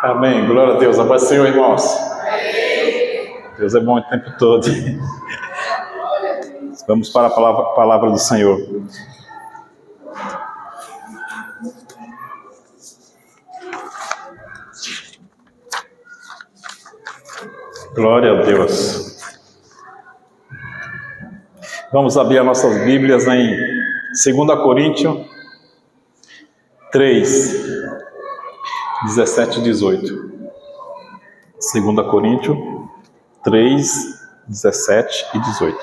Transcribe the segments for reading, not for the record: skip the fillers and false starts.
Amém. Glória a Deus. A paz do Senhor, irmãos. Deus é bom o tempo todo. Vamos para a palavra do Senhor. Glória a Deus. Vamos abrir as nossas Bíblias em 2 Coríntios 3, 17 e 18. 2 Coríntios 3, 17 e 18.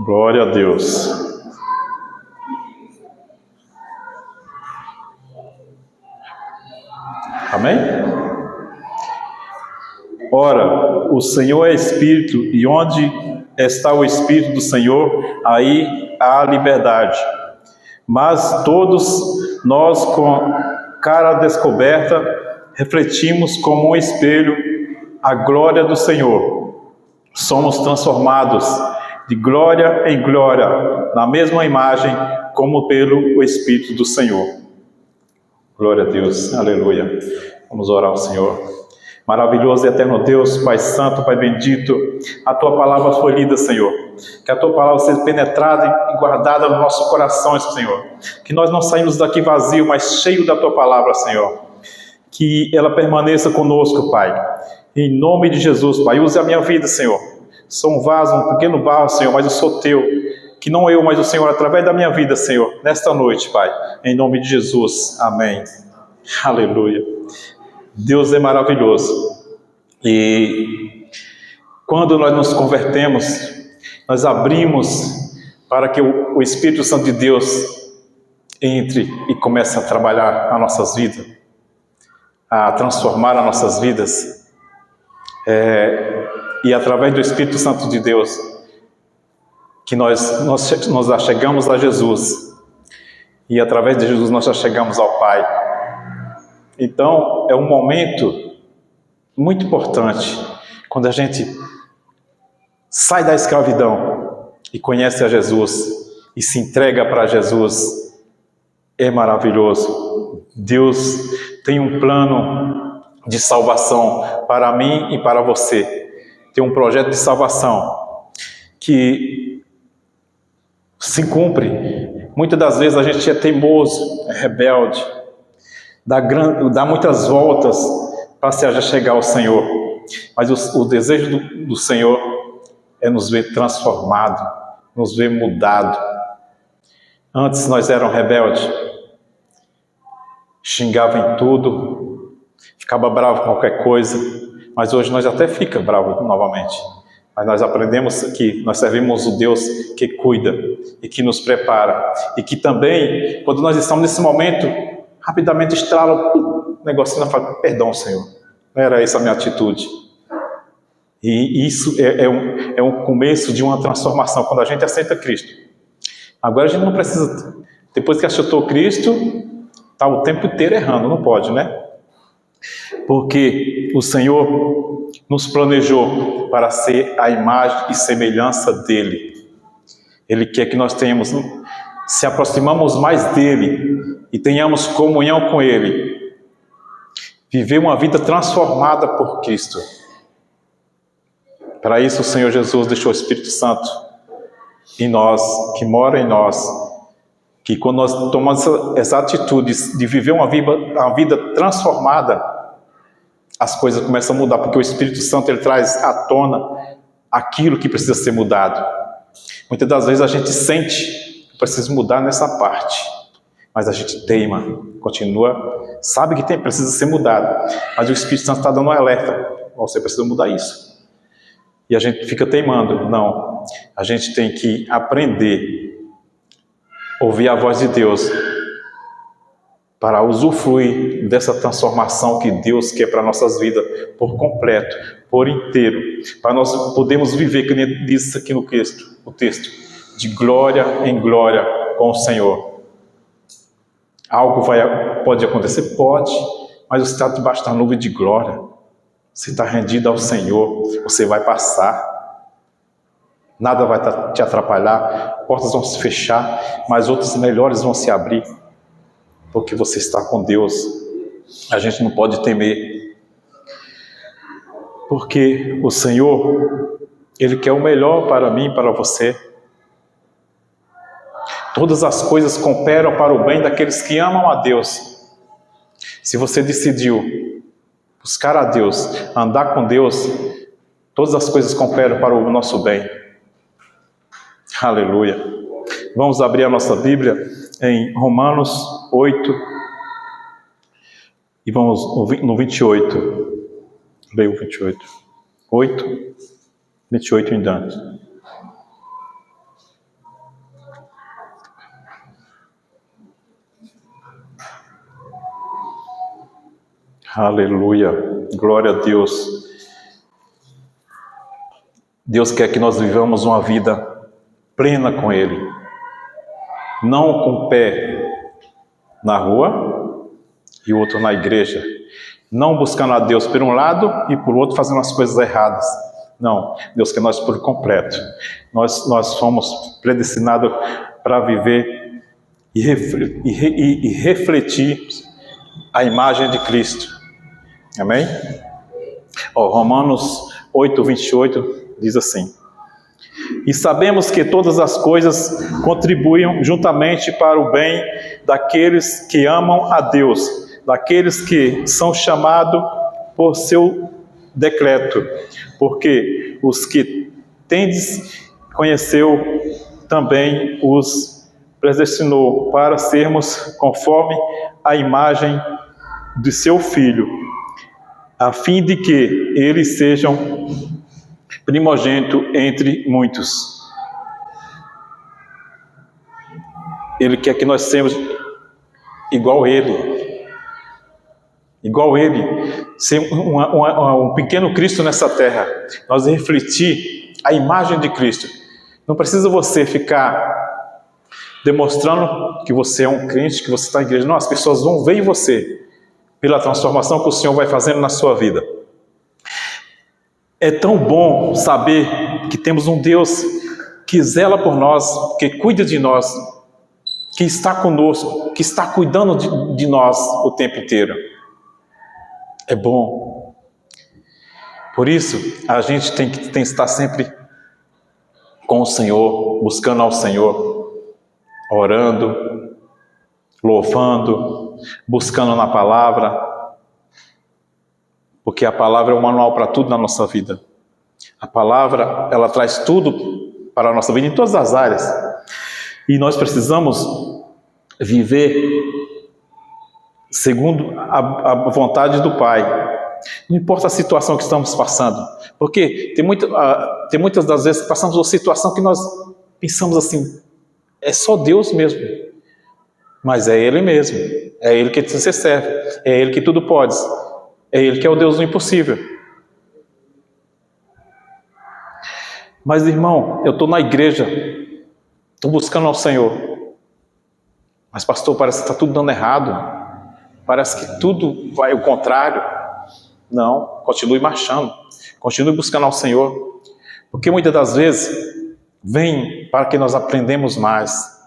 Glória a Deus. Amém? Ora, o Senhor é Espírito, e onde está o Espírito do Senhor, aí há liberdade. Mas todos nós, com cara descoberta, refletimos como um espelho a glória do Senhor. Somos transformados de glória em glória, na mesma imagem, como pelo Espírito do Senhor. Glória a Deus, aleluia. Vamos orar ao Senhor. Maravilhoso e eterno Deus, Pai Santo, Pai Bendito, a Tua palavra foi lida, Senhor. Que a Tua palavra seja penetrada e guardada no nosso coração, Senhor. Que nós não saímos daqui vazio, mas cheio da Tua palavra, Senhor. Que ela permaneça conosco, Pai. Em nome de Jesus, Pai, use a minha vida, Senhor. Sou um vaso, um pequeno barro, Senhor, mas eu sou Teu. Que não eu, mas o Senhor, através da minha vida, Senhor, nesta noite, Pai. Em nome de Jesus. Amém. Aleluia. Deus é maravilhoso. E quando nós nos convertemos, nós abrimos para que o Espírito Santo de Deus entre e comece a trabalhar nas nossas vidas, a transformar as nossas vidas. E através do Espírito Santo de Deus, que nós já chegamos a Jesus. E através de Jesus nós já chegamos ao Pai. Então, é um momento muito importante, quando a gente sai da escravidão e conhece a Jesus e se entrega para Jesus. É maravilhoso. Deus tem um plano de salvação para mim e para você. Tem um projeto de salvação que se cumpre. Muitas das vezes a gente é teimoso, é rebelde, dá muitas voltas para se chegar ao Senhor. Mas o desejo do Senhor é nos ver transformado, nos ver mudado. Antes nós éramos rebeldes, xingava em tudo, ficava bravo com qualquer coisa, mas hoje nós até fica bravo novamente. Mas nós aprendemos que nós servimos o Deus que cuida e que nos prepara. E que também, quando nós estamos nesse momento, rapidamente estrala o negocinho e fala: perdão, Senhor, não era essa a minha atitude. E isso é um começo de uma transformação, quando a gente aceita Cristo. Agora a gente não precisa, depois que aceitou Cristo, está o tempo inteiro errando, não pode, né? Porque o Senhor nos planejou para ser a imagem e semelhança dEle. Ele quer que nós tenhamos, se aproximamos mais dEle e tenhamos comunhão com Ele. Viver uma vida transformada por Cristo. Para isso o Senhor Jesus deixou o Espírito Santo em nós, que mora em nós. Que quando nós tomamos essa atitude de viver uma vida transformada, as coisas começam a mudar, porque o Espírito Santo ele traz à tona aquilo que precisa ser mudado. Muitas das vezes a gente sente que precisa mudar nessa parte, mas a gente teima, continua, sabe que precisa ser mudado, mas o Espírito Santo está dando um alerta: você precisa mudar isso. E a gente fica teimando. Não, a gente tem que aprender a ouvir a voz de Deus para usufruir dessa transformação que Deus quer para nossas vidas por completo, por inteiro, para nós podermos viver, que nem diz aqui no texto, de glória em glória com o Senhor. Algo pode acontecer? Pode, mas você está debaixo da nuvem de glória. Você está rendido ao Senhor, você vai passar. Nada vai te atrapalhar, portas vão se fechar, mas outras melhores vão se abrir, porque você está com Deus. A gente não pode temer, porque o Senhor, Ele quer o melhor para mim e para você. Todas as coisas cooperam para o bem daqueles que amam a Deus. Se você decidiu buscar a Deus, andar com Deus, todas as coisas cooperam para o nosso bem. Aleluia. Vamos abrir a nossa Bíblia em Romanos 8 e vamos no 28. Leia o 28. 8, 28 em diante. Aleluia. Glória a Deus. Deus quer que nós vivamos uma vida plena com Ele, não com o pé na rua e o outro na igreja, não buscando a Deus por um lado e por outro fazendo as coisas erradas. Não, Deus quer nós por completo. Nós fomos predestinados para viver e refletir a imagem de Cristo. Amém? Romanos 8, 28 diz assim: e sabemos que todas as coisas contribuem juntamente para o bem daqueles que amam a Deus, daqueles que são chamados por seu decreto, porque os que tendes conheceu também os predestinou para sermos conforme a imagem de seu Filho, a fim de que eles sejam primogênito entre muitos. Ele quer que nós sejamos igual a Ele. Igual a Ele. Ser um pequeno Cristo nessa terra. Nós refletir a imagem de Cristo. Não precisa você ficar demonstrando que você é um crente, que você está na igreja. Não, as pessoas vão ver em você pela transformação que o Senhor vai fazendo na sua vida. É tão bom saber que temos um Deus que zela por nós, que cuida de nós, que está conosco, que está cuidando de nós o tempo inteiro. É bom. Por isso, a gente tem que estar sempre com o Senhor, buscando ao Senhor, orando, louvando, buscando na palavra, porque a palavra é o manual para tudo na nossa vida. A palavra, ela traz tudo para a nossa vida, em todas as áreas. E nós precisamos viver segundo a vontade do Pai. Não importa a situação que estamos passando. Porque tem muitas das vezes que passamos uma situação que nós pensamos assim, é só Deus mesmo. Mas é Ele mesmo. É Ele que você serve. É Ele que tudo pode. É Ele que é o Deus do impossível. Mas, irmão, eu estou na igreja, estou buscando ao Senhor. Mas, pastor, parece que está tudo dando errado. Parece que tudo vai ao contrário. Não, continue marchando. Continue buscando ao Senhor. Porque muitas das vezes vem para que nós aprendemos mais.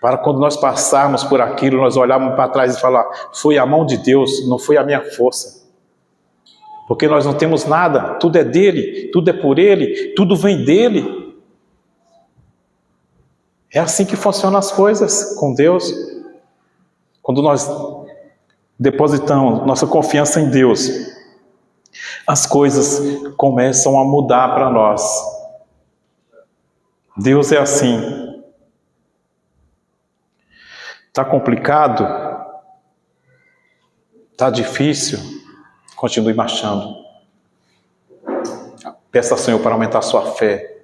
Para quando nós passarmos por aquilo, nós olharmos para trás e falar, foi a mão de Deus, não foi a minha força. Porque nós não temos nada, tudo é dele, tudo é por ele, tudo vem dele. É assim que funcionam as coisas com Deus. Quando nós depositamos nossa confiança em Deus, as coisas começam a mudar para nós. Deus é assim. Está complicado? Está difícil? Continue marchando. Peça ao Senhor para aumentar a sua fé.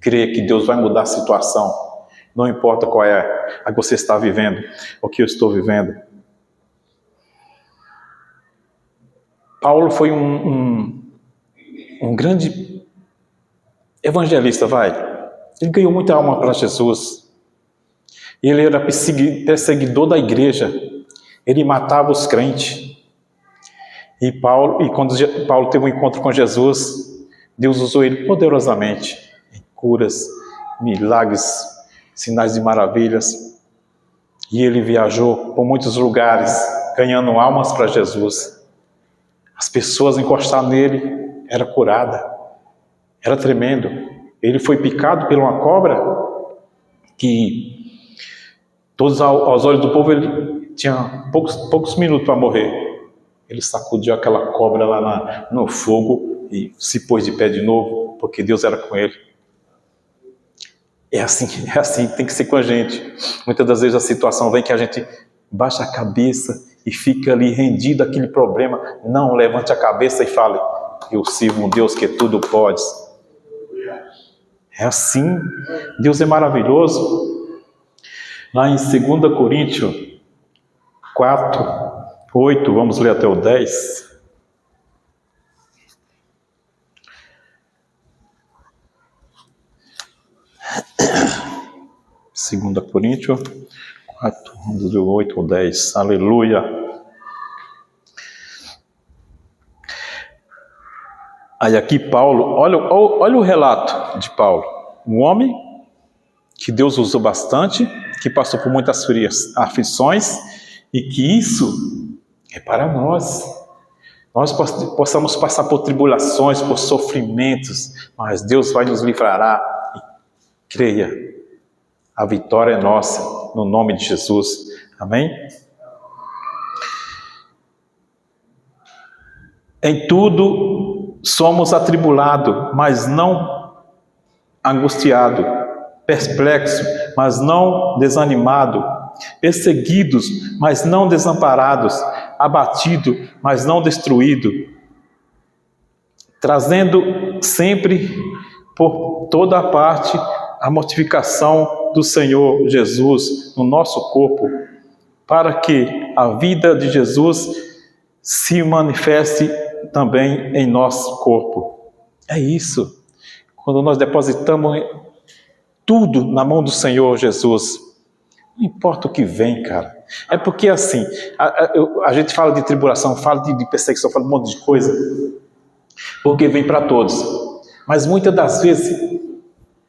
Creia que Deus vai mudar a situação. Não importa qual é a que você está vivendo, ou que eu estou vivendo. Paulo foi um grande evangelista, Ele ganhou muita alma para Jesus. Ele era perseguidor da igreja. Ele matava os crentes. E quando Paulo teve um encontro com Jesus, Deus usou ele poderosamente. curas, milagres, sinais de maravilhas. E ele viajou por muitos lugares, ganhando almas para Jesus. As pessoas encostaram nele, era curada. Era tremendo. Ele foi picado por uma cobra que, todos aos olhos do povo, ele tinha poucos minutos para morrer. Ele sacudiu aquela cobra lá no fogo e se pôs de pé de novo, porque Deus era com ele. É assim que tem que ser com a gente. Muitas das vezes a situação vem que a gente baixa a cabeça e fica ali rendido àquele problema. Não, levante a cabeça e fale: eu sirvo um Deus que tudo pode. É assim. Deus é maravilhoso. Lá em 2 Coríntios 4, 8, vamos ler até o 10. Segunda Coríntios 4, vamos ler 8 ou 10. Aleluia. Aí aqui Paulo, olha o relato de Paulo. Um homem que Deus usou bastante, que passou por muitas aflições, e que isso é para nós. Nós possamos passar por tribulações, por sofrimentos, mas Deus vai nos livrará. E creia, a vitória é nossa, no nome de Jesus. Amém? Em tudo somos atribulados, mas não angustiados, perplexos, mas não desanimados, perseguidos, mas não desamparados, abatidos, mas não destruídos, trazendo sempre por toda a parte a mortificação do Senhor Jesus no nosso corpo, para que a vida de Jesus se manifeste também em nosso corpo. É isso. Quando nós depositamos tudo na mão do Senhor Jesus, não importa o que vem, cara. É porque assim, a gente fala de tribulação, fala de perseguição, fala de um monte de coisa, porque vem para todos. Mas muitas das vezes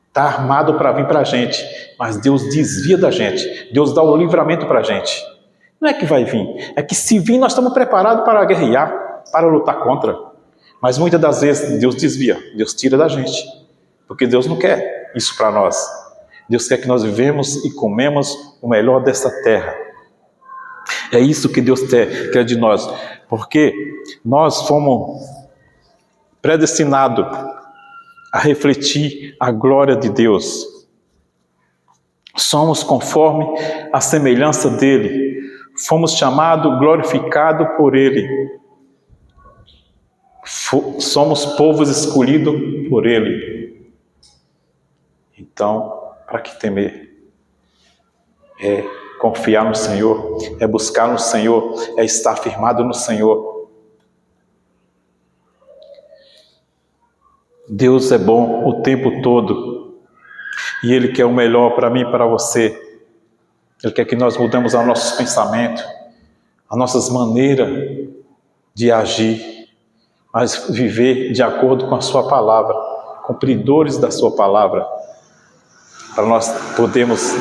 está armado para vir para a gente, mas Deus desvia da gente. Deus dá o livramento para a gente. Não é que vai vir, é que se vir nós estamos preparados para guerrear, para lutar contra. Mas muitas das vezes Deus desvia, Deus tira da gente, porque Deus não quer isso para nós. Deus quer que nós vivemos e comemos o melhor dessa terra. É isso que Deus quer de nós, porque nós fomos predestinados a refletir a glória de Deus. Somos conforme a semelhança dele. Fomos chamados, glorificados por ele. Somos povos escolhidos por ele. Então, para que temer? É confiar no Senhor, é buscar no Senhor, é estar firmado no Senhor. Deus é bom o tempo todo e Ele quer o melhor para mim e para você. Ele quer que nós mudemos os nossos pensamentos, as nossas maneiras de agir, mas viver de acordo com a sua palavra, cumpridores da sua palavra, para nós podermos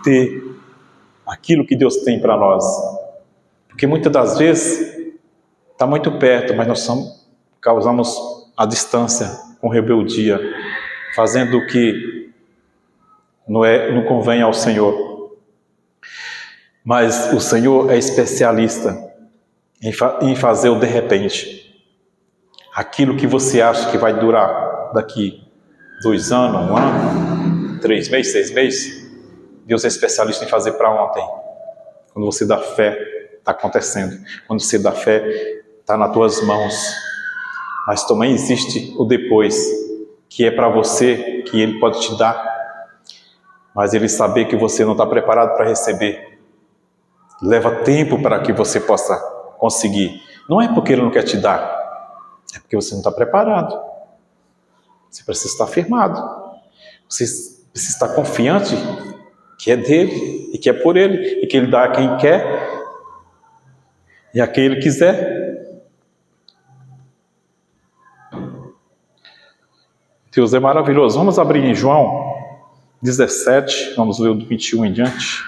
ter aquilo que Deus tem para nós. Porque muitas das vezes está muito perto, mas nós causamos a distância com rebeldia, fazendo o que não convém ao Senhor. Mas o Senhor é especialista em fazer o de repente. Aquilo que você acha que vai durar daqui 2 anos, 1 ano, 3 meses, 6 meses, Deus é especialista em fazer para ontem. Quando você dá fé, está acontecendo. Quando você dá fé, está nas tuas mãos. Mas também existe o depois, que é para você, que Ele pode te dar. Mas Ele saber que você não está preparado para receber. Leva tempo para que você possa conseguir. Não é porque Ele não quer te dar, é porque você não está preparado. Você precisa estar firmado. Você precisa estar confiante que é dele e que é por ele e que ele dá a quem quer e a quem ele quiser. Deus é maravilhoso. Vamos abrir em João 17, vamos ler o do 21 em diante.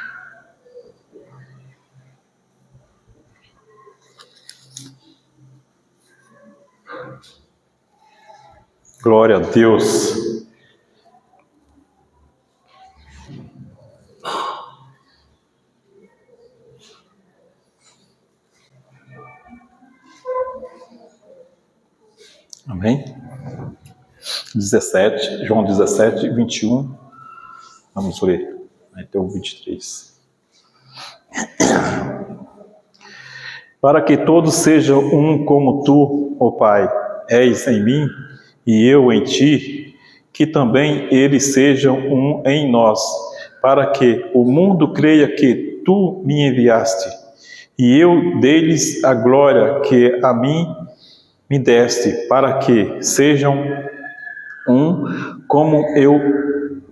Glória a Deus. Amém? 17, João 17, 21. Vamos ler até o 23. Para que todos sejam um como tu, ó Pai, és em mim e eu em ti, que também eles sejam um em nós, para que o mundo creia que tu me enviaste, e eu deles a glória que a mim me deste, para que sejam um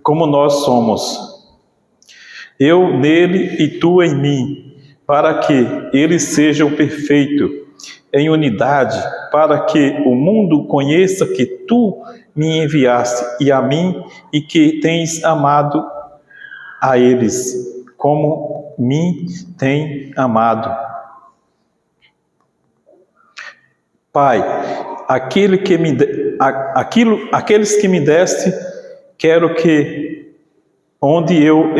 como nós somos. Eu nele e tu em mim, para que eles sejam perfeitos, em unidade, para que o mundo conheça que tu me enviaste e a mim, e que tens amado a eles, como me tem amado. Pai, aqueles que me deste, quero que onde eu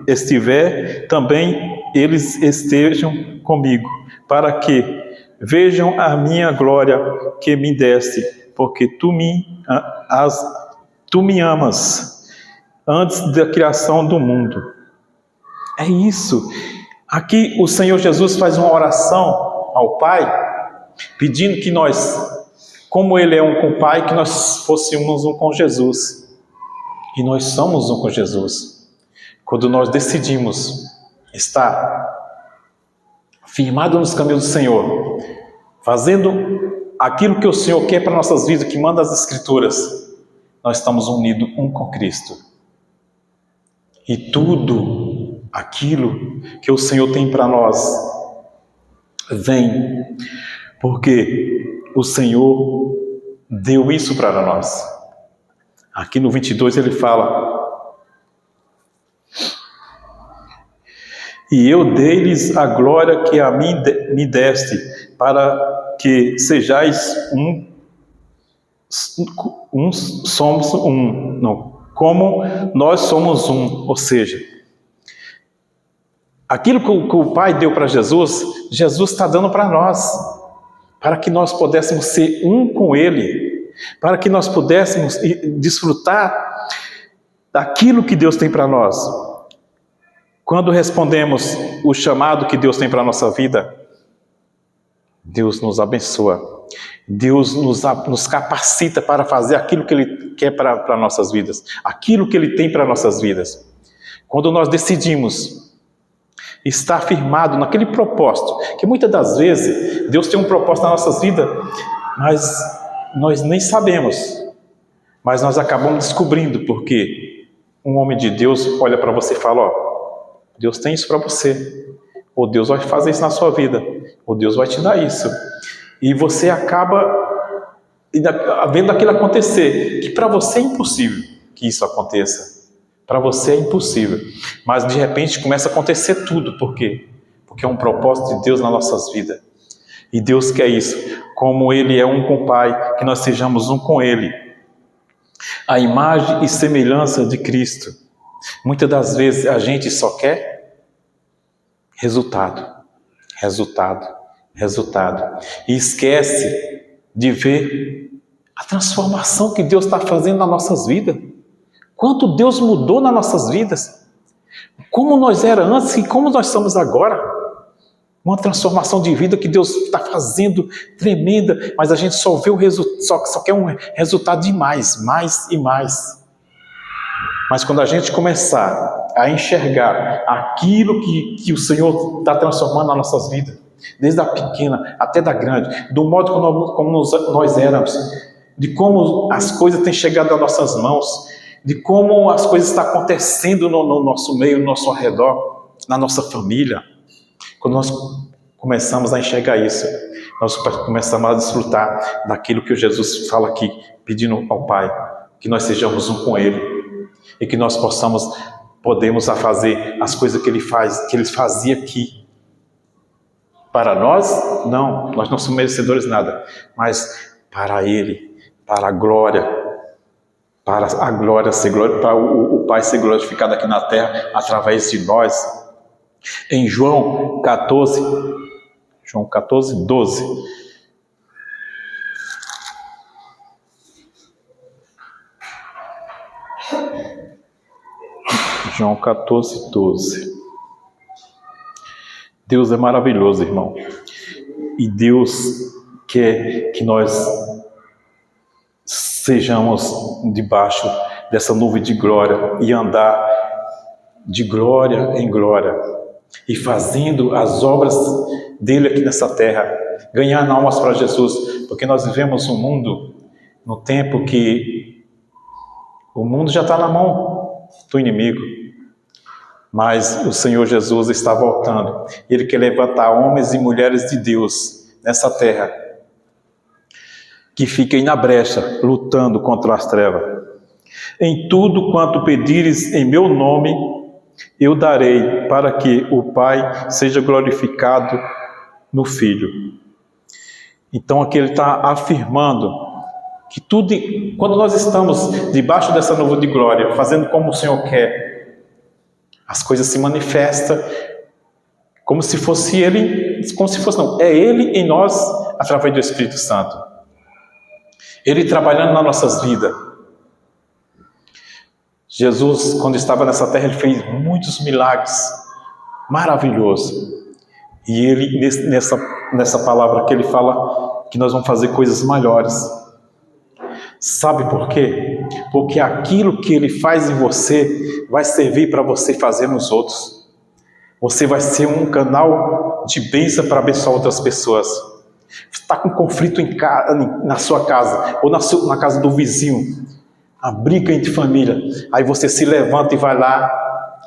estiver, também eles estejam comigo, para que vejam a minha glória que me deste, porque tu me amas antes da criação do mundo. É isso. Aqui o Senhor Jesus faz uma oração ao Pai, pedindo que nós, como Ele é um com o Pai, que nós fôssemos um com Jesus. E nós somos um com Jesus. Quando nós decidimos estar firmado nos caminhos do Senhor, fazendo aquilo que o Senhor quer para nossas vidas, que manda as Escrituras, nós estamos unidos um com Cristo. E tudo aquilo que o Senhor tem para nós vem porque o Senhor deu isso para nós. Aqui no 22 ele fala: e eu dei-lhes a glória que a mim me deste, para que sejais somos um, não, como nós somos um. Ou seja, aquilo que o Pai deu para Jesus, Jesus está dando para nós, para que nós pudéssemos ser um com Ele, para que nós pudéssemos desfrutar daquilo que Deus tem para nós. Quando respondemos o chamado que Deus tem para a nossa vida, Deus nos abençoa, Deus nos capacita para fazer aquilo que Ele quer para nossas vidas, aquilo que Ele tem para nossas vidas. Quando nós decidimos estar firmado naquele propósito, que muitas das vezes Deus tem um propósito nas nossas vidas, mas nós nem sabemos, mas nós acabamos descobrindo, porque um homem de Deus olha para você e fala: ó, Deus tem isso para você, ou Deus vai fazer isso na sua vida, ou Deus vai te dar isso, e você acaba vendo aquilo acontecer, que para você é impossível que isso aconteça. Para você é impossível, mas de repente começa a acontecer tudo. Por quê? Porque é um propósito de Deus nas nossas vidas. E Deus quer isso. Como Ele é um com o Pai, que nós sejamos um com Ele. A imagem e semelhança de Cristo. Muitas das vezes a gente só quer resultado. E esquece de ver a transformação que Deus está fazendo nas nossas vidas. Quanto Deus mudou nas nossas vidas. Como nós éramos antes e como nós somos agora. Uma transformação de vida que Deus está fazendo tremenda, mas a gente só vê o resultado, só quer um resultado de mais e mais. Mas quando a gente começar a enxergar aquilo que o Senhor está transformando nas nossas vidas, desde a pequena até da grande, do modo como nós éramos, de como as coisas têm chegado às nossas mãos, de como as coisas estão acontecendo no nosso meio, no nosso redor, na nossa família. Quando nós começamos a enxergar isso, nós começamos a desfrutar daquilo que Jesus fala aqui, pedindo ao Pai: que nós sejamos um com Ele e que nós podemos fazer as coisas que Ele fazia aqui. Para nós, não, nós não somos merecedores de nada, mas para Ele, para a glória, para o Pai ser glorificado aqui na terra através de nós. Em João 14, 12. João 14, 12. Deus é maravilhoso, irmão. E Deus quer que nós sejamos debaixo dessa nuvem de glória e andar de glória em glória e fazendo as obras dele aqui nessa terra, ganhando almas para Jesus, porque nós vivemos um mundo, no tempo que o mundo já está na mão do inimigo, mas o Senhor Jesus está voltando. Ele quer levantar homens e mulheres de Deus nessa terra, que fiquem na brecha, lutando contra as trevas. Em tudo quanto pedires em meu nome, eu darei, para que o Pai seja glorificado no Filho. Então aqui ele está afirmando que tudo, quando nós estamos debaixo dessa nuvem de glória, fazendo como o Senhor quer, as coisas se manifestam como se fosse Ele, é Ele em nós, através do Espírito Santo. Ele trabalhando nas nossas vidas. Jesus, quando estava nessa terra, Ele fez muitos milagres maravilhosos. E Ele, nessa palavra que Ele fala, que nós vamos fazer coisas maiores. Sabe por quê? Porque aquilo que Ele faz em você vai servir para você fazer nos outros. Você vai ser um canal de bênção para abençoar outras pessoas. Você está com conflito na sua casa ou na casa do vizinho, a briga entre família. Aí você se levanta e vai lá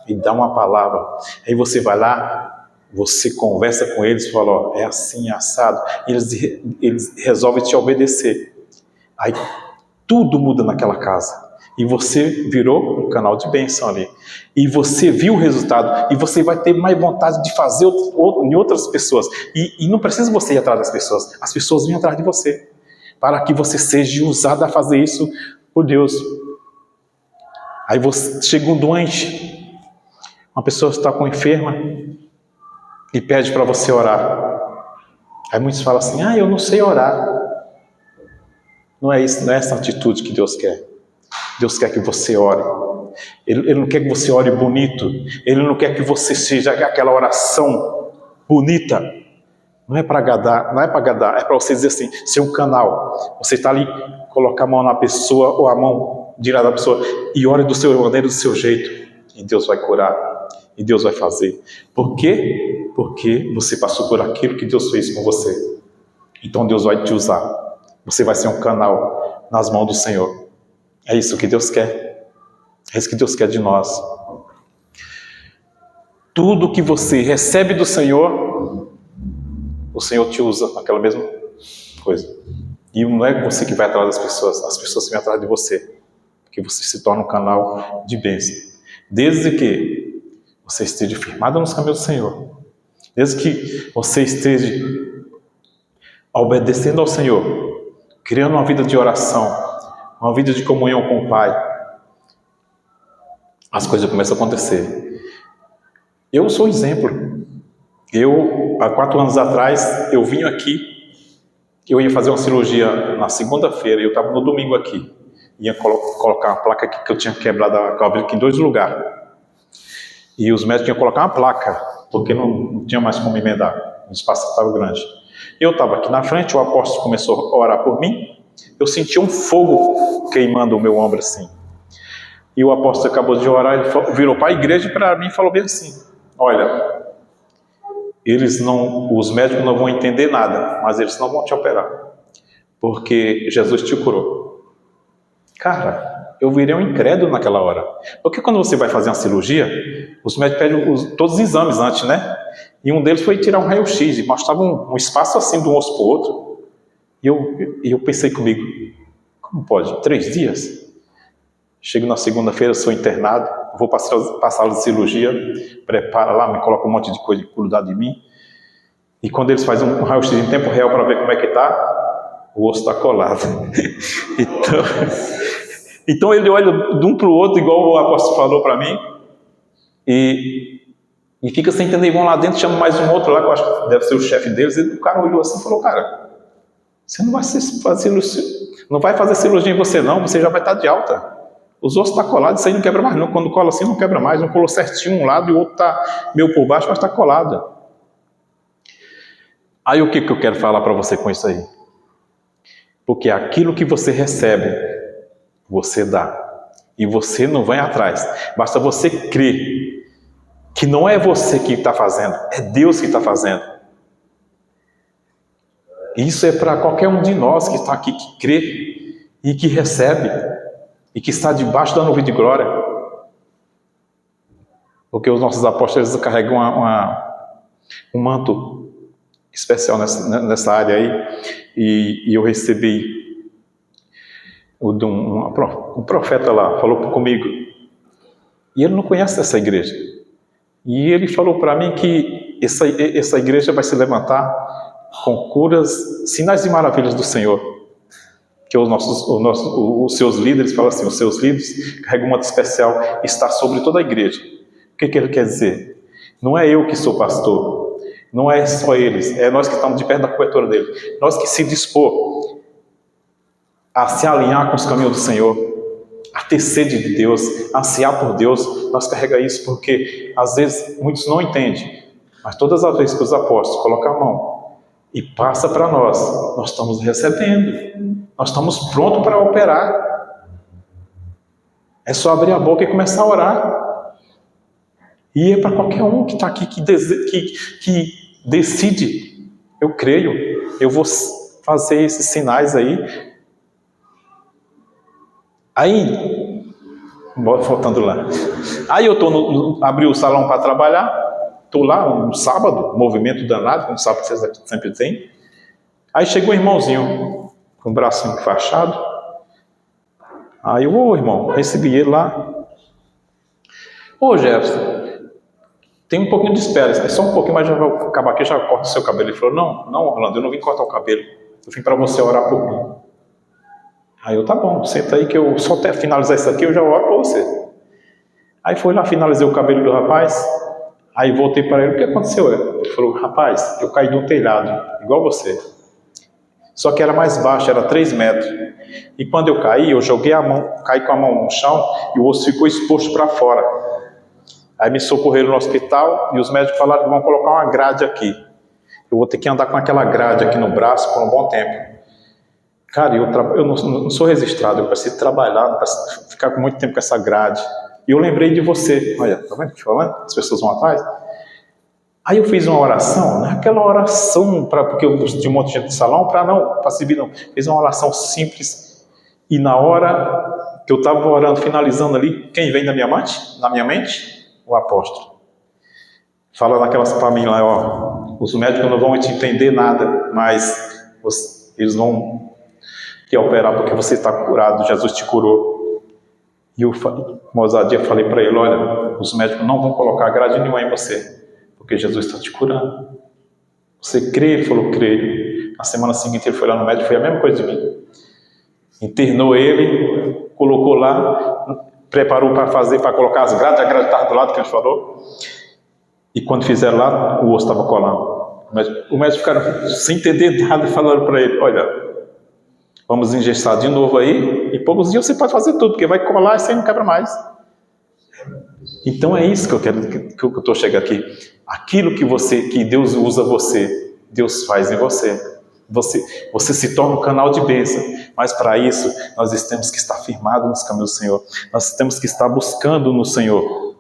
e dá uma palavra. Aí você vai lá, você conversa com eles e fala, ó, é assim, assado. E eles resolvem te obedecer. Aí tudo muda naquela casa. E você virou um canal de bênção ali. E você viu o resultado. E você vai ter mais vontade de fazer em outras pessoas. E não precisa você ir atrás das pessoas. As pessoas vêm atrás de você. Para que você seja usado a fazer isso por Deus. Aí você chega um doente. Uma pessoa está com enferma. E pede para você orar. Aí muitos falam assim, eu não sei orar. Não é isso, não é essa atitude que Deus quer. Deus quer que você ore. Ele não quer que você ore bonito. Ele não quer que você seja aquela oração bonita. Não é para agradar, é para você dizer assim, ser um canal. Você está ali, colocar a mão na pessoa ou a mão direita da pessoa e ore do seu maneira, do seu jeito. E Deus vai curar. E Deus vai fazer. Por quê? Porque você passou por aquilo que Deus fez com você. Então Deus vai te usar. Você vai ser um canal nas mãos do Senhor. É isso que Deus quer. É isso que Deus quer de nós. Tudo que você recebe do Senhor, o Senhor te usa naquela mesma coisa. E não é você que vai atrás das pessoas, as pessoas vêm atrás de você. Porque você se torna um canal de bênção. Desde que você esteja firmado nos caminhos do Senhor. Desde que você esteja obedecendo ao Senhor, criando uma vida de oração, uma vida de comunhão com o Pai, as coisas começam a acontecer. Eu sou exemplo. Há 4 anos atrás, eu vim aqui, eu ia fazer uma cirurgia na segunda-feira, e eu estava no domingo aqui. Ia colocar uma placa aqui, que eu tinha quebrado a cabeça aqui em 2 lugares. E os médicos tinham que colocar uma placa, porque não tinha mais como emendar, o espaço estava grande. Eu estava aqui na frente, o apóstolo começou a orar por mim, eu senti um fogo queimando o meu ombro assim. E o apóstolo acabou de orar, ele virou para a igreja e para mim falou bem assim, olha, os médicos não vão entender nada, mas eles não vão te operar, porque Jesus te curou. Cara, eu virei um incrédulo naquela hora. Porque quando você vai fazer uma cirurgia, os médicos pedem todos os exames antes, né? E um deles foi tirar um raio-x e mostrava um espaço assim de um osso para o outro. E eu pensei comigo, como pode? 3 dias? Chego na segunda-feira, sou internado, vou para a sala de cirurgia, prepara lá, me coloca um monte de coisa de cuidado de mim. E quando eles fazem um raio-x em tempo real para ver como é que está, o osso está colado. Então ele olha de um para o outro, igual o apóstolo falou para mim, e fica sem entender. E vão lá dentro, chamam mais um outro lá, que eu acho que deve ser o chefe deles, e o cara olhou assim e falou: cara, você não vai fazer cirurgia em você não, você já vai estar de alta. Os ossos estão colados, isso aí não quebra mais não. Quando cola assim, não quebra mais. Um colou certinho um lado e o outro está meio por baixo, mas está colado. Aí o que eu quero falar para você com isso aí? Porque aquilo que você recebe, você dá. E você não vai atrás. Basta você crer que não é você que está fazendo, é Deus que está fazendo. Isso é para qualquer um de nós que está aqui, que crê e que recebe e que está debaixo da nuvem de glória. Porque os nossos apóstolos carregam um manto especial nessa área aí, e eu recebi um profeta lá, falou comigo, e ele não conhece essa igreja, e ele falou para mim que essa igreja vai se levantar com curas, sinais e maravilhas do Senhor, que os seus líderes, falam assim, os seus líderes carregam um manto especial, está sobre toda a igreja. O que ele quer dizer? Não é eu que sou pastor, não é só eles, é nós que estamos de perto da cobertura dele, nós que se dispor a se alinhar com os caminhos do Senhor, a ter sede de Deus, a ansiar por Deus, nós carregamos isso, porque às vezes muitos não entendem, mas todas as vezes que os apóstolos colocam a mão e passa para nós estamos recebendo, nós estamos prontos para operar. É só abrir a boca e começar a orar. E é para qualquer um que está aqui, que decide, eu creio, eu vou fazer esses sinais aí. Aí, voltando lá. Aí eu abri o salão para trabalhar. Estou lá um sábado, movimento danado, como sábado vocês aqui sempre tem. Aí chegou um irmãozinho, com o braço enfaixado. Aí eu, irmão, recebi ele lá. Ô Jefferson, tem um pouquinho de espera, é só um pouquinho, mas já vou acabar aqui, já corto o seu cabelo. Ele falou: não, Orlando, eu não vim cortar o cabelo, eu vim para você orar por mim. Aí eu, tá bom, senta aí que eu só até finalizar isso aqui, eu já oro para você. Aí foi lá, finalizei o cabelo do rapaz. Aí voltei para ele: o que aconteceu? Ele falou: rapaz, eu caí de um telhado, igual você. Só que era mais baixo, era 3 metros. E quando eu caí, eu joguei a mão, caí com a mão no chão e o osso ficou exposto para fora. Aí me socorreram no hospital e os médicos falaram que vão colocar uma grade aqui. Eu vou ter que andar com aquela grade aqui no braço por um bom tempo. Cara, eu não sou registrado, eu preciso trabalhar, não preciso ficar com muito tempo com essa grade. E eu lembrei de você. Olha, tá vendo o que eu tô falando? As pessoas vão atrás. Aí eu fiz uma oração, não é aquela oração porque eu tinha um monte de gente no salão, para servir não. Fiz uma oração simples. E na hora que eu estava orando, finalizando ali, quem vem na minha mente? O apóstolo. Fala naquelas para mim lá, ó, os médicos não vão te entender nada, mas eles vão te operar porque você está curado, Jesus te curou. E eu, com ousadia, falei para ele: olha, os médicos não vão colocar grade nenhuma em você, porque Jesus está te curando. Você crê? Ele falou: creio. Na semana seguinte ele foi lá no médico, foi a mesma coisa de mim. Internou ele, colocou lá, preparou para colocar as grades, a grade estava do lado que ele falou. E quando fizeram lá, o osso estava colando. O médico ficaram sem entender nada e falaram para ele: olha, vamos engessar de novo aí, e poucos dias você pode fazer tudo, porque vai colar e você não quebra mais. Então é isso que eu quero, que eu estou chegando aqui. Aquilo que Deus usa você, Deus faz em você. Você se torna um canal de bênção. Mas para isso, nós temos que estar firmados nos caminhos do Senhor. Nós temos que estar buscando no Senhor.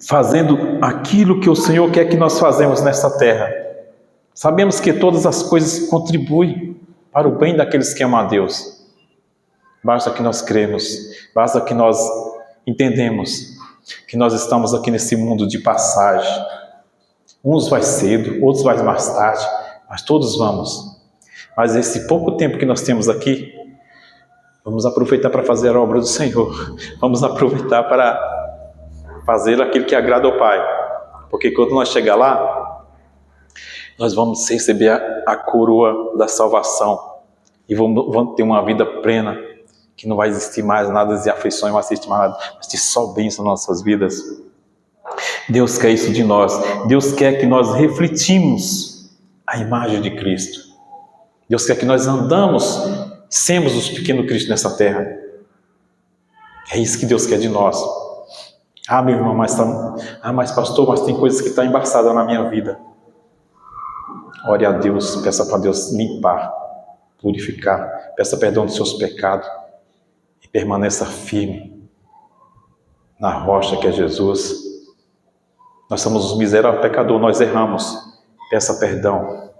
Fazendo aquilo que o Senhor quer que nós façamos nessa terra. Sabemos que todas as coisas contribuem para o bem daqueles que amam a Deus. Basta que nós cremos, basta que nós entendemos que nós estamos aqui nesse mundo de passagem. Uns vai cedo, outros vai mais tarde, mas todos vamos. Mas esse pouco tempo que nós temos aqui, Vamos aproveitar para fazer a obra do Senhor. Vamos aproveitar para fazer aquilo que agrada ao Pai. Porque quando nós chegar lá, nós vamos receber a coroa da salvação. E vamos ter uma vida plena, que não vai existir mais nada de aflições, não vai existir mais nada, vai existir só bênção nas nossas vidas. Deus quer isso de nós. Deus quer que nós refletimos a imagem de Cristo. Deus quer que nós andamos, semos os pequenos Cristo nessa terra. É isso que Deus quer de nós. Meu irmão, mas pastor, mas tem coisas que estão embaçadas na minha vida. Ore a Deus, peça para Deus limpar, purificar, peça perdão dos seus pecados e permaneça firme na rocha que é Jesus. Nós somos os miseráveis pecadores, nós erramos. Peça perdão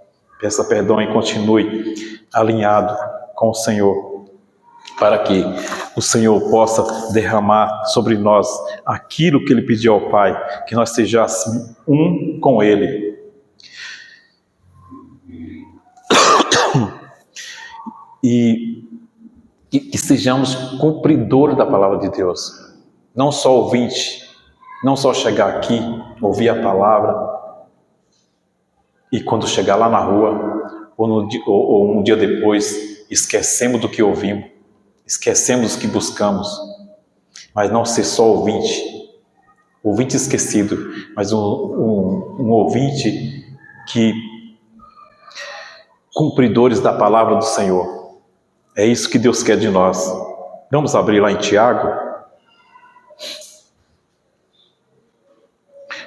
e continue alinhado com o Senhor, para que o Senhor possa derramar sobre nós aquilo que Ele pediu ao Pai, que nós sejamos um com Ele. E sejamos cumpridores da palavra de Deus, não só ouvinte, não só chegar aqui, ouvir a palavra, e quando chegar lá na rua, ou um dia depois, esquecemos do que ouvimos, esquecemos do que buscamos, mas não ser só ouvinte esquecido, mas um ouvinte que cumpridores da palavra do Senhor. É isso que Deus quer de nós. Vamos abrir lá em Tiago.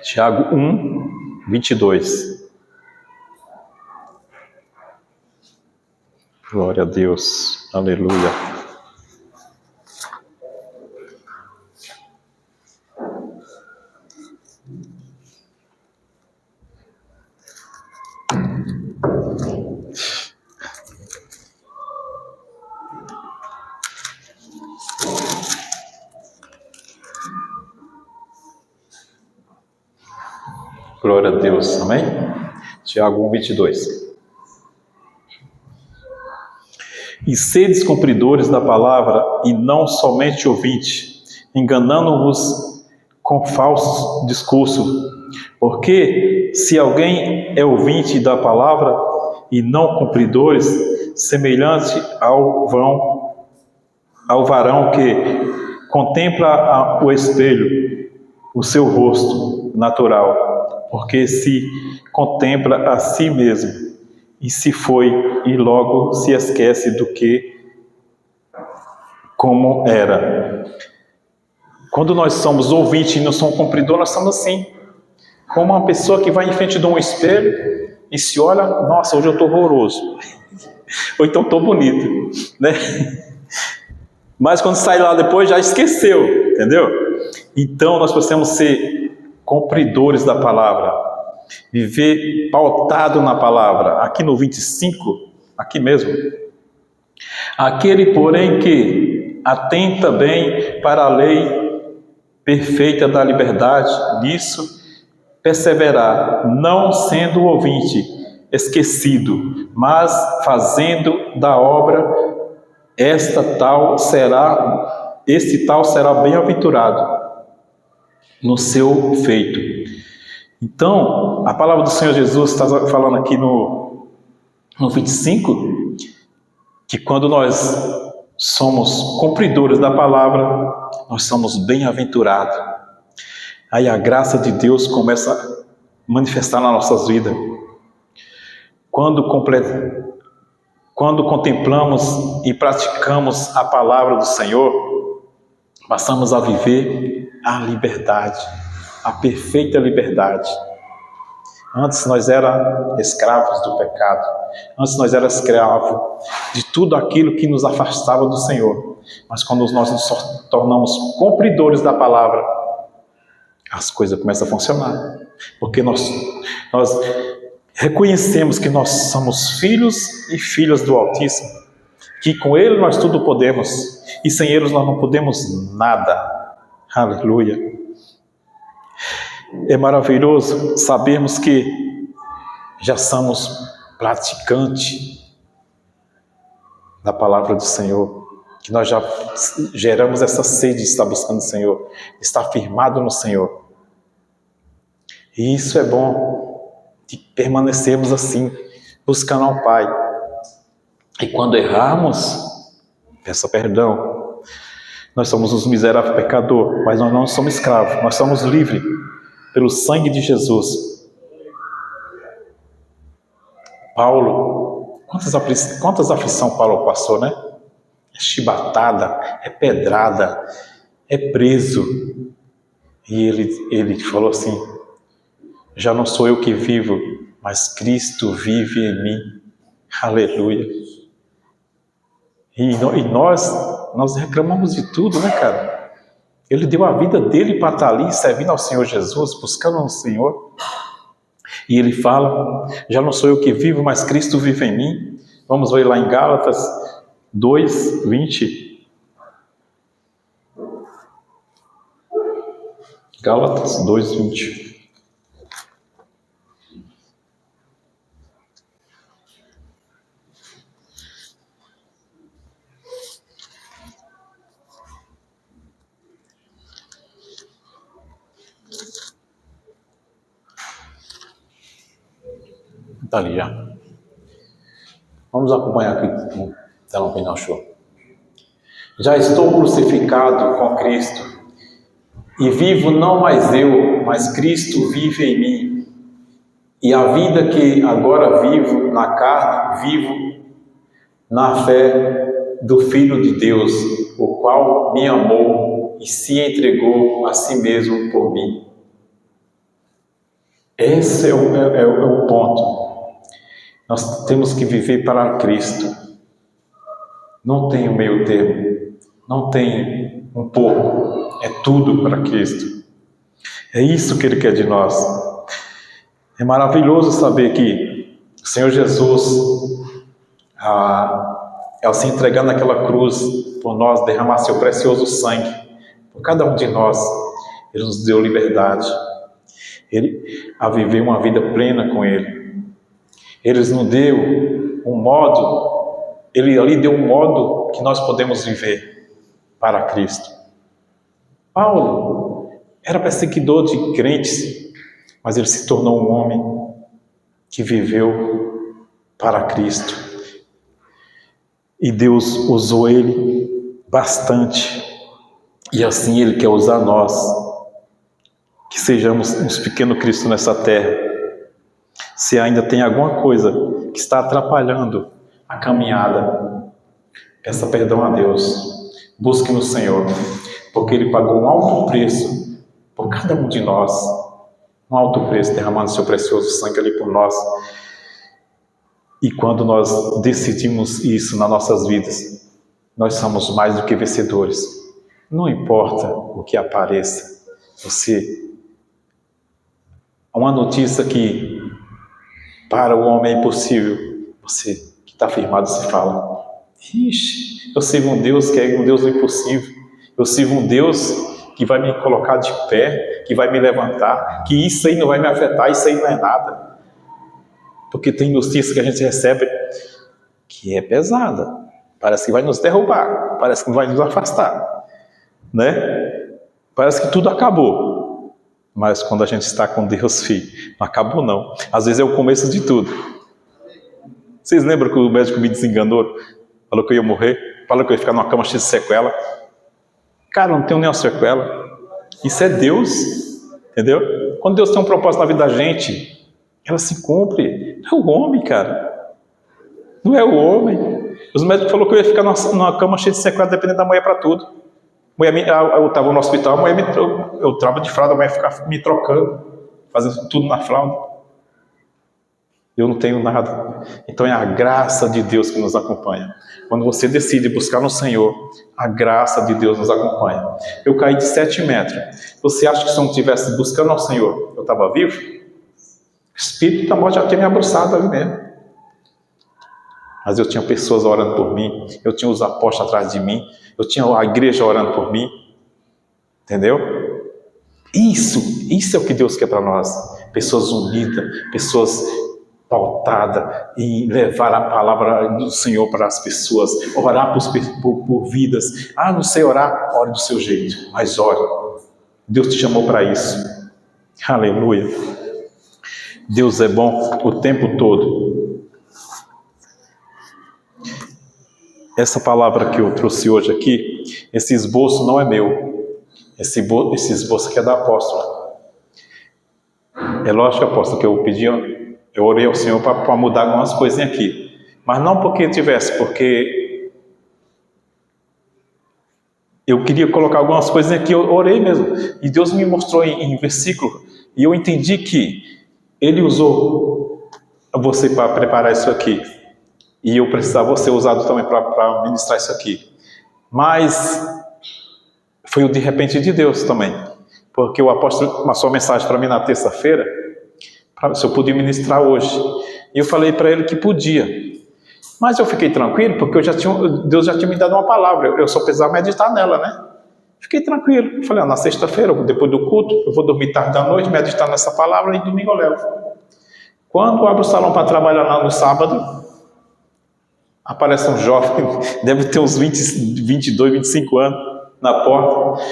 Tiago 1, 22. Glória a Deus. Aleluia. Glória a Deus, amém? Tiago 1, 22. E sedes cumpridores da palavra, e não somente ouvinte, enganando-vos com falsos discursos. Porque se alguém é ouvinte da palavra, e não cumpridores, semelhante ao varão que contempla o espelho, o seu rosto natural, porque se contempla a si mesmo, e se foi, e logo se esquece do que como era. Quando nós somos ouvintes e não somos cumpridores, nós somos assim, como uma pessoa que vai em frente de um espelho e se olha, nossa, hoje eu estou horroroso, ou então estou bonito, né? Mas quando sai lá depois já esqueceu, entendeu? Então nós precisamos ser cumpridores da palavra, viver pautado na palavra. Aqui no 25, aqui mesmo. Aquele, porém, que atenta bem para a lei perfeita da liberdade, nisso perseverar, não sendo ouvinte esquecido, mas fazendo da obra, este tal será bem-aventurado no seu feito. Então, a palavra do Senhor Jesus está falando aqui no 25, que quando nós somos cumpridores da palavra, nós somos bem-aventurados. Aí a graça de Deus começa a manifestar nas nossas vidas. Quando contemplamos e praticamos a palavra do Senhor, passamos a viver a liberdade, a perfeita liberdade. Antes nós éramos escravos do pecado, antes nós éramos escravos de tudo aquilo que nos afastava do Senhor. Mas quando nós nos tornamos cumpridores da palavra, as coisas começam a funcionar, porque nós reconhecemos que nós somos filhos e filhas do Altíssimo, que com Ele nós tudo podemos, e sem Ele nós não podemos nada. Aleluia! É maravilhoso sabermos que já somos praticantes da palavra do Senhor, que nós já geramos essa sede de estar buscando o Senhor, de estar firmado no Senhor. E isso é bom, de permanecermos assim, buscando ao Pai. E quando errarmos, peça perdão. Nós somos os miseráveis pecadores, mas nós não somos escravos, nós somos livres pelo sangue de Jesus. Paulo, quantas aflições Paulo passou, né? É chibatada, é pedrada, é preso. E ele falou assim, já não sou eu que vivo, mas Cristo vive em mim. Aleluia. E nós reclamamos de tudo, né, cara? Ele deu a vida dele para estar ali, servindo ao Senhor Jesus, buscando o Senhor. E ele fala, já não sou eu que vivo, mas Cristo vive em mim. Vamos ver lá em Gálatas 2:20. Gálatas 2:20. Está ali já. Vamos acompanhar aqui no Telão Final Show. Já estou crucificado com Cristo, e vivo não mais eu, mas Cristo vive em mim. E a vida que agora vivo na carne, vivo na fé do Filho de Deus, o qual me amou e se entregou a si mesmo por mim. Esse é o ponto. Nós temos que viver para Cristo. Não tem o meio termo. Não tem um pouco. É tudo para Cristo. É isso que Ele quer de nós. É maravilhoso saber que o Senhor Jesus, ao se entregar naquela cruz por nós, derramar seu precioso sangue por cada um de nós, Ele nos deu liberdade. A viver uma vida plena com Ele. Ele nos deu um modo, Ele ali deu um modo que nós podemos viver para Cristo. Paulo era perseguidor de crentes, mas ele se tornou um homem que viveu para Cristo. E Deus usou ele bastante. E assim Ele quer usar nós, que sejamos uns pequenos Cristo nessa terra. Se ainda tem alguma coisa que está atrapalhando a caminhada, peça perdão a Deus. Busque no Senhor, porque Ele pagou um alto preço por cada um de nós. Um alto preço, derramando seu precioso sangue ali por nós. E quando nós decidimos isso nas nossas vidas, nós somos mais do que vencedores. Não importa o que apareça. Uma notícia que para o homem é impossível, você que está firmado se fala, ixi, eu sirvo um Deus que é um Deus do impossível, eu sirvo um Deus que vai me colocar de pé, que vai me levantar, que isso aí não vai me afetar, isso aí não é nada. Porque tem notícias que a gente recebe que é pesada, parece que vai nos derrubar, parece que vai nos afastar, né? Parece que tudo acabou. Mas quando a gente está com Deus, filho, não acabou não. Às vezes é o começo de tudo. Vocês lembram que o médico me desenganou? Falou que eu ia morrer? Falou que eu ia ficar numa cama cheia de sequela? Cara, não tenho nenhuma sequela. Isso é Deus, entendeu? Quando Deus tem um propósito na vida da gente, ela se cumpre. Não é o homem, cara. Não é o homem. Os médicos falaram que eu ia ficar numa cama cheia de sequela, dependendo da mulher para tudo. Eu estava no hospital, eu estava de fralda, a mulher ficava me trocando, fazendo tudo na fralda. Eu não tenho nada. Então é a graça de Deus que nos acompanha. Quando você decide buscar no Senhor, a graça de Deus nos acompanha. Eu caí de 7 metros. Você acha que se eu não estivesse buscando ao Senhor, eu estava vivo? O Espírito da morte já tinha me abraçado ali mesmo. Mas eu tinha pessoas orando por mim, eu tinha os apóstolos atrás de mim, eu tinha a igreja orando por mim, entendeu? Isso é o que Deus quer para nós, pessoas unidas, pessoas pautada em levar a palavra do Senhor para as pessoas, orar por vidas. Não sei orar, ore do seu jeito, mas ore. Deus te chamou para isso. Aleluia. Deus é bom o tempo todo. Essa palavra que eu trouxe hoje aqui, esse esboço não é meu. Esse esboço aqui é da apóstola. É lógico, apóstolo, que eu orei ao Senhor para mudar algumas coisinhas aqui. Mas não porque porque eu queria colocar algumas coisinhas aqui, eu orei mesmo. E Deus me mostrou em versículo, e eu entendi que Ele usou você para preparar isso aqui. E eu precisava ser usado também para ministrar isso aqui. Mas foi o de repente de Deus também. Porque o apóstolo passou uma mensagem para mim na terça-feira, se eu podia ministrar hoje. E eu falei para ele que podia. Mas eu fiquei tranquilo, porque Deus já tinha me dado uma palavra. Eu só precisava meditar nela, né? Fiquei tranquilo. Falei, na sexta-feira, depois do culto, eu vou dormir tarde da noite, meditar nessa palavra e domingo eu levo. Quando eu abro o salão para trabalhar lá no sábado, aparece um jovem, deve ter uns 22, 25 anos, na porta.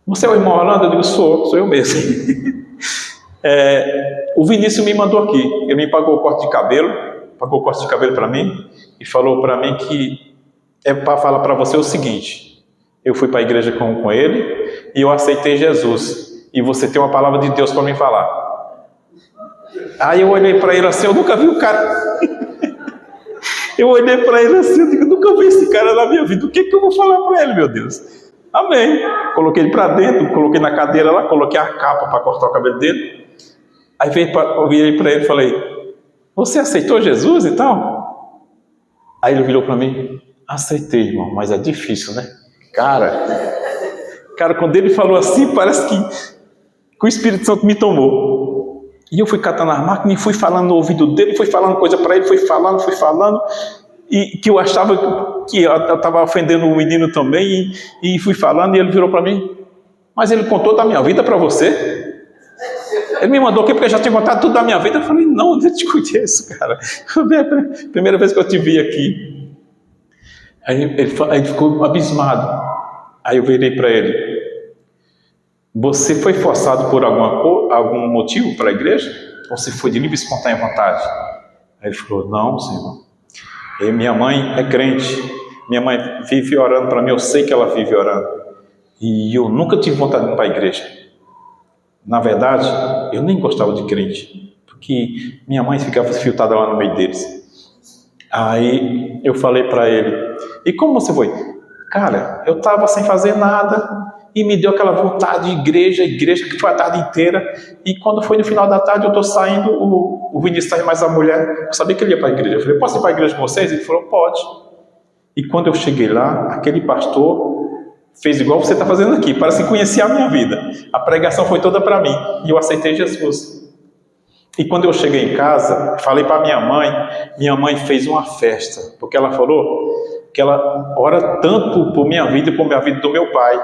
Você é o irmão Orlando? Eu digo, sou eu mesmo. O Vinícius me mandou aqui. Ele me pagou o corte de cabelo para mim e falou para mim que é para falar para você o seguinte: eu fui para a igreja com ele e eu aceitei Jesus, e você tem uma palavra de Deus para me falar. Aí eu olhei para ele assim, eu nunca vi o cara. Eu olhei para ele assim, eu digo, nunca vi esse cara na minha vida, o que eu vou falar para ele, meu Deus? Amém. Coloquei ele para dentro, coloquei na cadeira lá, coloquei a capa para cortar o cabelo dele. Aí eu virei para ele e falei, você aceitou Jesus e tal? Aí ele virou para mim, aceitei, irmão, mas é difícil, né? Cara, quando ele falou assim, parece que o Espírito Santo me tomou. E eu fui catando as máquinas e fui falando no ouvido dele, fui falando coisa para ele, fui falando, e que eu achava que eu estava ofendendo o menino também, e fui falando, e ele virou para mim, mas ele contou da minha vida para você? Ele me mandou aqui porque eu já tinha contado tudo da minha vida. Eu falei, não, eu te conheço, cara. Primeira vez que eu te vi aqui. Aí ele ficou abismado. Aí eu virei para ele, você foi forçado por algum motivo para a igreja? Ou você foi de livre e espontânea vontade? Aí ele falou, não, Senhor. E minha mãe é crente. Minha mãe vive orando para mim, eu sei que ela vive orando. E eu nunca tive vontade de ir para a igreja. Na verdade, eu nem gostava de crente, porque minha mãe ficava filtrada lá no meio deles. Aí eu falei para ele, e como você foi? Cara, eu estava sem fazer nada, e me deu aquela vontade de igreja que foi a tarde inteira, e quando foi no final da tarde, eu estou saindo, o Vinícius mais a mulher, eu sabia que ele ia para a igreja. Eu falei, posso ir para a igreja com vocês? Ele falou, pode. E quando eu cheguei lá, aquele pastor fez igual você está fazendo aqui, parece que conhecia a minha vida. A pregação foi toda para mim, e eu aceitei Jesus. E quando eu cheguei em casa, falei para minha mãe fez uma festa, porque ela falou que ela ora tanto por minha vida e por minha vida do meu pai,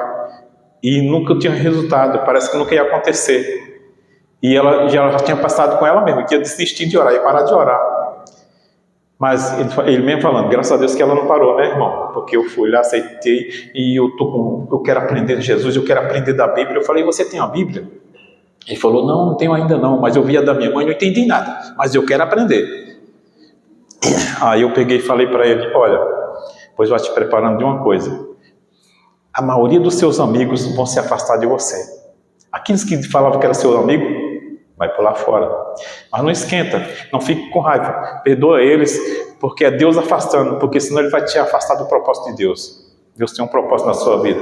e nunca tinha resultado, parece que nunca ia acontecer. E ela já tinha passado com ela mesmo, que ia desistir de orar, ia parar de orar. Mas ele mesmo falando, graças a Deus que ela não parou, né, irmão? Porque eu fui lá, aceitei, e eu quero aprender de Jesus, eu quero aprender da Bíblia. Eu falei, você tem a Bíblia? Ele falou, não tenho ainda não, mas eu vi a da minha mãe, não entendi nada, mas eu quero aprender. Aí eu peguei e falei para ele, olha, pois vai te preparando de uma coisa. A maioria dos seus amigos vão se afastar de você. Aqueles que falavam que era seu amigo, vai pular fora. Mas não esquenta, não fique com raiva. Perdoa eles, porque é Deus afastando, porque senão ele vai te afastar do propósito de Deus. Deus tem um propósito na sua vida.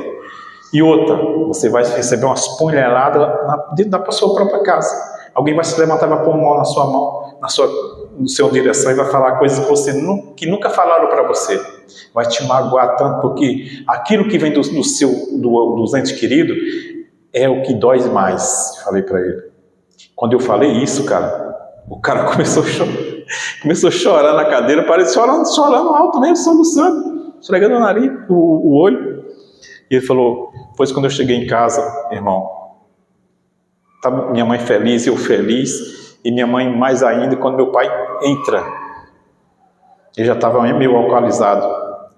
E outra, você vai receber umas punhaladas dentro da sua própria casa. Alguém vai se levantar e vai pôr uma mão na sua mão, no seu direção, e vai falar coisas que nunca falaram para você. Vai te magoar tanto, porque aquilo que vem dos entes queridos é o que dói mais. Falei para ele. Quando eu falei isso, cara, o cara começou a chorar na cadeira, parece chorando alto mesmo, soluçando, esfregando o nariz, o olho. E ele falou, pois quando eu cheguei em casa, irmão, estava minha mãe feliz, eu feliz, E minha mãe mais ainda, quando meu pai entra. Ele já estava meio alcoolizado,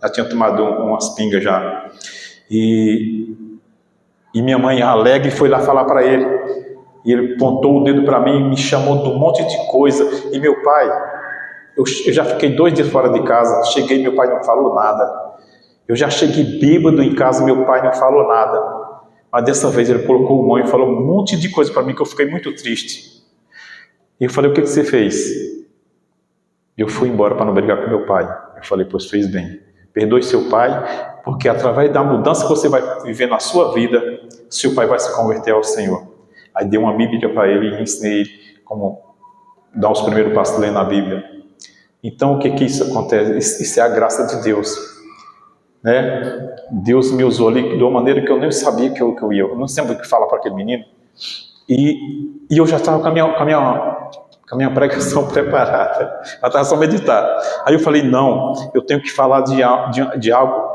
já tinha tomado umas pingas já. E minha mãe alegre foi lá falar para ele. E ele apontou o dedo para mim e me chamou de um monte de coisa. E meu pai, eu já fiquei 2 dias fora de casa. Cheguei, meu pai não falou nada. Eu já cheguei bêbado em casa, meu pai não falou nada. Mas dessa vez ele colocou a mão e falou um monte de coisa para mim que eu fiquei muito triste. E eu falei, o que você fez? Eu fui embora para não brigar com meu pai. Eu falei, pois fez bem. Perdoe seu pai, porque através da mudança que você vai viver na sua vida, seu pai vai se converter ao Senhor. Aí dei uma Bíblia para ele e ensinei ele como dar os primeiros passos lendo a Bíblia. Então o que isso acontece? Isso é a graça de Deus. Né? Deus me usou ali de uma maneira que eu nem sabia que eu ia. Eu não sei o que falar para aquele menino. E eu já estava com a minha pregação preparada. Eu estava só meditar. Aí eu falei, não, eu tenho que falar de algo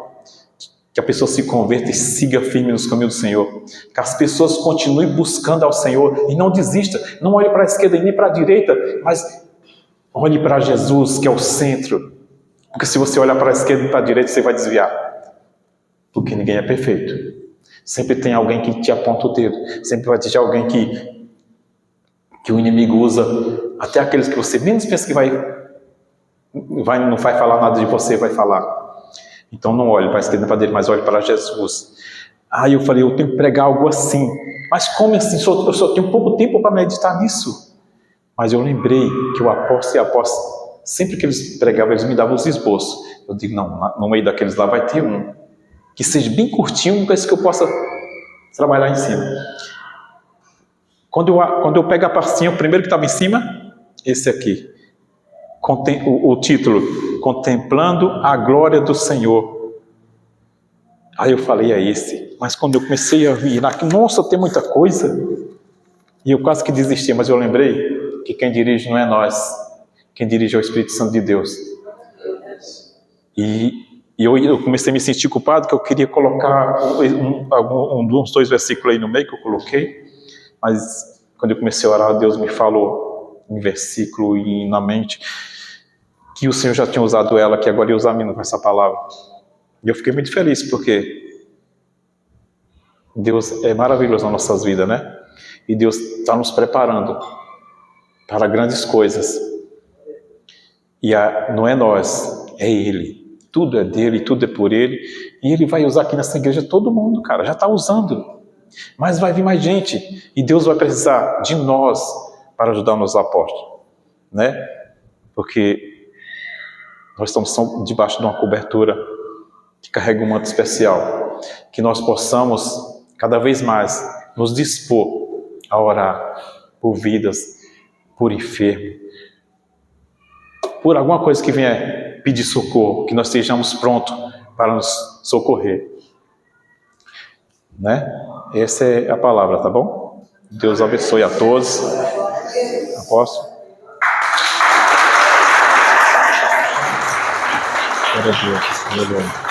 que a pessoa se converta e siga firme nos caminhos do Senhor. Que as pessoas continuem buscando ao Senhor e não desista. Não olhe para a esquerda nem para a direita, mas olhe para Jesus, que é o centro. Porque se você olhar para a esquerda e para a direita, você vai desviar. Porque ninguém é perfeito. Sempre tem alguém que te aponta o dedo. Sempre vai ter alguém que o inimigo usa. Até aqueles que você menos pensa que não vai falar nada de você, vai falar. Então não olhe para a esquerda e para a direita, mas olhe para Jesus. Aí eu falei, eu tenho que pregar algo assim. Mas como assim? Eu só tenho pouco tempo para meditar nisso. Mas eu lembrei que o apóstolo e a apóstola, sempre que eles pregavam, eles me davam os esboços. Eu digo, não, no meio daqueles lá vai ter um que seja bem curtinho, para que eu possa trabalhar em cima. Quando eu pego a pastinha, o primeiro que estava em cima, esse aqui. O título, Contemplando a Glória do Senhor. Aí eu falei, é esse. Mas quando eu comecei a vir, nossa, tem muita coisa. E eu quase que desisti, mas eu lembrei que quem dirige não é nós. Quem dirige é o Espírito Santo de Deus. E eu comecei a me sentir culpado, que eu queria colocar uns 2 versículos aí no meio que eu coloquei. Mas quando eu comecei a orar, Deus me falou um versículo e na mente que o Senhor já tinha usado ela, que agora ia usar a mim com essa palavra. E eu fiquei muito feliz, porque Deus é maravilhoso nas nossas vidas, né? E Deus está nos preparando para grandes coisas. E não é nós, é Ele. Tudo é dele, tudo é por Ele. E Ele vai usar aqui nessa igreja todo mundo, cara. Já está usando. Mas vai vir mais gente. E Deus vai precisar de nós para ajudar nos apóstolos. Né? Porque nós estamos debaixo de uma cobertura que carrega um manto especial. Que nós possamos, cada vez mais, nos dispor a orar por vidas, por enfermo, por alguma coisa que venha pedir socorro, que nós estejamos prontos para nos socorrer. Né? Essa é a palavra, tá bom? Deus abençoe a todos. Apóstolo. Glória a Deus.